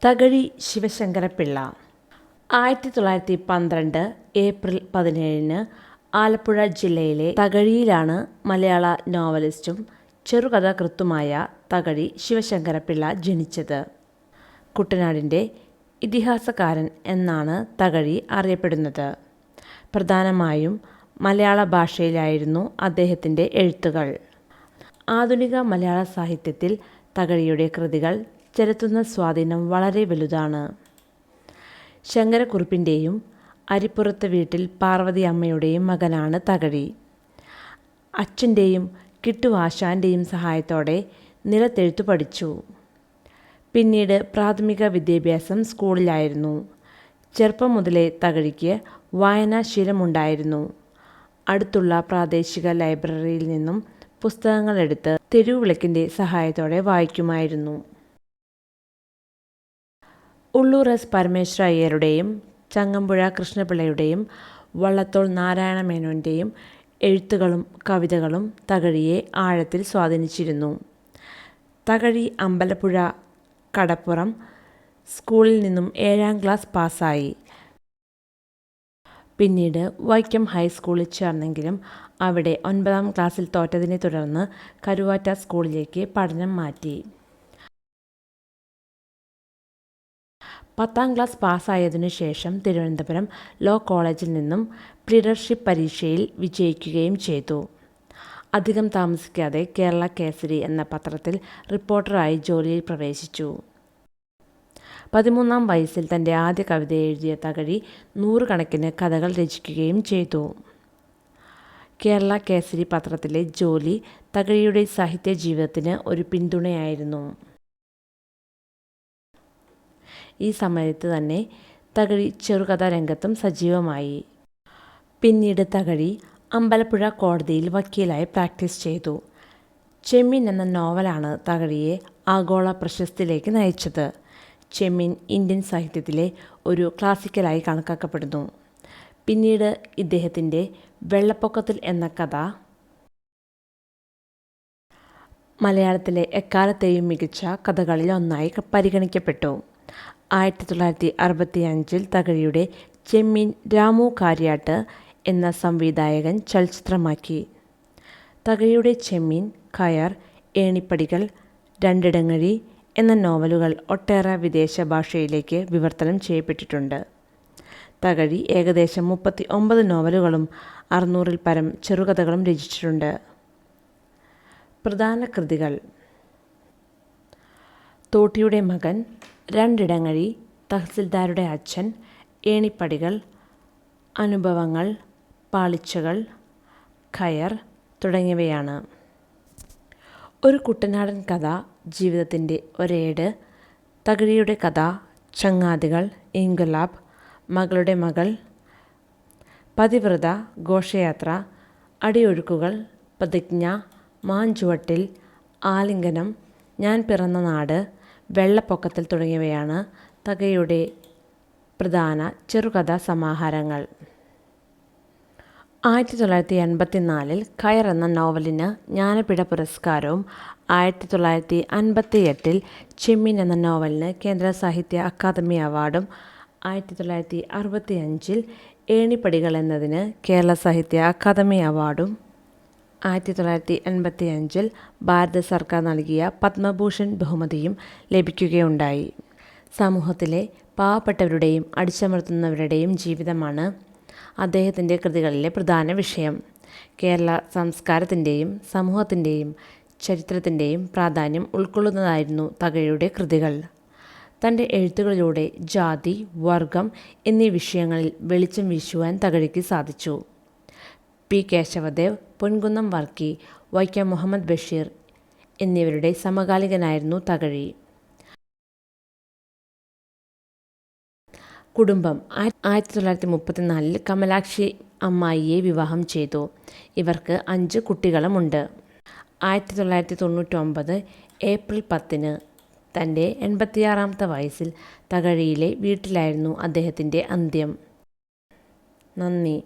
Thakazhi Sivasankara Pillai 1912 April 17 Alappuzha ജില്ലയിലെ തകഴിയിലാണ് മലയാള നോവലിസ്റ്റും ചെറുകഥാകൃത്തുമായ തകഴി ശിവശങ്കരപ്പിള്ള ജനിച്ചത്. കുട്ടനാടിൻ്റെ ഇതിഹാസകാരൻ എന്നാണ് തകഴി അറിയപ്പെടുന്നത്. പ്രധാനമായും മലയാള ഭാഷയിലായിരുന്നു അദ്ദേഹത്തിൻ്റെ എഴുത്തുകൾ. ആധുനിക മലയാള സാഹിത്യത്തിൽ തകഴിയുടെ കൃതികൾ ചെലുത്തുന്ന സ്വാധീനം വളരെ വലുതാണ്. ശങ്കരക്കുറുപ്പിൻ്റെയും അരിപ്പുറത്ത് വീട്ടിൽ പാർവതി അമ്മയുടെയും മകനാണ് തകഴി. അച്ഛൻ്റെയും കിട്ടുവാശാൻ്റെയും സഹായത്തോടെ നിലത്തെഴുത്തു പഠിച്ചു. പിന്നീട് പ്രാഥമിക വിദ്യാഭ്യാസം സ്കൂളിലായിരുന്നു. ചെറുപ്പം മുതലേ തകഴിക്ക് വായനാശീലമുണ്ടായിരുന്നു. അടുത്തുള്ള പ്രാദേശിക ലൈബ്രറിയിൽ നിന്നും പുസ്തകങ്ങളെടുത്ത് തെരുവുവിളക്കിൻ്റെ സഹായത്തോടെ വായിക്കുമായിരുന്നു. ഉള്ളൂർ എസ് പരമേശ്വര അയ്യരുടെയും ചങ്ങമ്പുഴ കൃഷ്ണപിള്ളയുടെയും വള്ളത്തോൾ നാരായണ മേനോൻ്റെയും എഴുത്തുകളും കവിതകളും തകഴിയെ ആഴത്തിൽ സ്വാധീനിച്ചിരുന്നു. തകഴി അമ്പലപ്പുഴ കടപ്പുറം സ്കൂളിൽ നിന്നും 7ാം ക്ലാസ് പാസ്സായി. പിന്നീട് വൈക്കം ഹൈസ്കൂളിൽ ചേർന്നെങ്കിലും അവിടെ 9ാം ക്ലാസ്സിൽ തോറ്റതിനെ തുടർന്ന് കരുവാറ്റ സ്കൂളിലേക്ക് പഠനം മാറ്റി. 10ാം ക്ലാസ് പാസ്സായതിനു ശേഷം തിരുവനന്തപുരം ലോ കോളേജിൽ നിന്നും പ്ലീഡർഷിപ്പ് പരീക്ഷയിൽ വിജയിക്കുകയും ചെയ്തു. അധികം താമസിക്കാതെ കേരള കേസരി എന്ന പത്രത്തിൽ റിപ്പോർട്ടറായി ജോലിയിൽ പ്രവേശിച്ചു. 13ാം വയസ്സിൽ തൻ്റെ ആദ്യ കവിത എഴുതിയ തകഴി 100 കണക്കിന് കഥകൾ രചിക്കുകയും ചെയ്തു. കേരള കേസരി പത്രത്തിലെ ജോലി തകഴിയുടെ സാഹിത്യ ജീവിതത്തിന് ഒരു പിന്തുണയായിരുന്നു. ഈ സമയത്ത് തന്നെ തകഴി ചെറുകഥാ രംഗത്തും സജീവമായി. പിന്നീട് തകഴി അമ്പലപ്പുഴ കോടതിയിൽ വക്കീലായി പ്രാക്ടീസ് ചെയ്തു. ചെമ്മീൻ എന്ന നോവലാണ് തകഴിയെ ആഗോള പ്രശസ്തിയിലേക്ക് നയിച്ചത്. ചെമ്മീൻ ഇന്ത്യൻ സാഹിത്യത്തിലെ ഒരു ക്ലാസിക്കലായി കണക്കാക്കപ്പെടുന്നു. പിന്നീട് ഇദ്ദേഹത്തിൻ്റെ വെള്ളപ്പൊക്കത്തിൽ എന്ന കഥ മലയാളത്തിലെ എക്കാലത്തെയും മികച്ച കഥകളിൽ ഒന്നായി പരിഗണിക്കപ്പെട്ടു. 1965 തകഴിയുടെ ചെമ്മീൻ രാമു കാര്യാട്ട് എന്ന സംവിധായകൻ ചലച്ചിത്രമാക്കി. തകഴിയുടെ ചെമ്മീൻ, കയർ, ഏണിപ്പടികൾ, രണ്ടിടങ്ങഴി എന്ന നോവലുകൾ ഒട്ടേറെ വിദേശ ഭാഷയിലേക്ക് വിവർത്തനം ചെയ്യപ്പെട്ടിട്ടുണ്ട്. തകഴി ഏകദേശം 39 നോവലുകളും 600-ൽ പരം ചെറുകഥകളും രചിച്ചിട്ടുണ്ട്. പ്രധാന കൃതികൾ: തോട്ടിയുടെ മകൻ, രണ്ടിടങ്ങഴി, തഹസിൽദാരുടെ അച്ഛൻ, ഏണിപ്പടികൾ, അനുഭവങ്ങൾ, പാളിച്ചകൾ, കയർ തുടങ്ങിയവയാണ്. ഒരു കുട്ടനാടൻ കഥ, ജീവിതത്തിൻ്റെ ഒരേട്, തകഴിയുടെ കഥ, ചങ്ങാതികൾ, ഇൻക്വിലാബ്, മകളുടെ മകൾ, പതിവ്രത, ഘോഷയാത്ര, അടിയൊഴുക്കുകൾ, പ്രതിജ്ഞ, മാഞ്ചുവട്ടിൽ, ആലിംഗനം, ഞാൻ പിറന്ന നാട്, വെള്ളപ്പൊക്കത്തിൽ തുടങ്ങിയവയാണ് തകഴിയുടെ പ്രധാന ചെറുകഥാ സമാഹാരങ്ങൾ. 1984 കയർ എന്ന നോവലിന് ജ്ഞാനപീഠ പുരസ്കാരവും 1958 ചെമ്മീൻ എന്ന നോവലിന് കേന്ദ്ര സാഹിത്യ അക്കാദമി അവാർഡും 1965 ഏണിപ്പടികൾ എന്നതിന് കേരള സാഹിത്യ അക്കാദമി അവാർഡും 1985 ഭാരത സർക്കാർ നൽകിയ പത്മഭൂഷൺ ബഹുമതിയും ലഭിക്കുകയുണ്ടായി. സമൂഹത്തിലെ പാവപ്പെട്ടവരുടെയും അടിച്ചമർത്തുന്നവരുടെയും ജീവിതമാണ് അദ്ദേഹത്തിൻ്റെ കൃതികളിലെ പ്രധാന വിഷയം. കേരള സംസ്കാരത്തിൻ്റെയും സമൂഹത്തിൻ്റെയും ചരിത്രത്തിൻ്റെയും പ്രാധാന്യം ഉൾക്കൊള്ളുന്നതായിരുന്നു തകഴിയുടെ കൃതികൾ. തൻ്റെ എഴുത്തുകളിലൂടെ ജാതി, വർഗം എന്നീ വിഷയങ്ങളിൽ വെളിച്ചം വീശുവാൻ തകഴിക്ക് സാധിച്ചു. പി. കേശവദേവ്, പൊൻകുന്നം വർക്കി, വൈക്കം മുഹമ്മദ് ബഷീർ എന്നിവരുടെ സമകാലികനായിരുന്നു തകഴി. കുടുംബം: 1934 കമലാക്ഷി അമ്മായിയെ വിവാഹം ചെയ്തു. ഇവർക്ക് 5 കുട്ടികളുമുണ്ട്. 1999 ഏപ്രിൽ 10 തൻ്റെ 86ാമത്തെ വയസ്സിൽ തകഴിയിലെ വീട്ടിലായിരുന്നു അദ്ദേഹത്തിൻ്റെ അന്ത്യം. നന്ദി.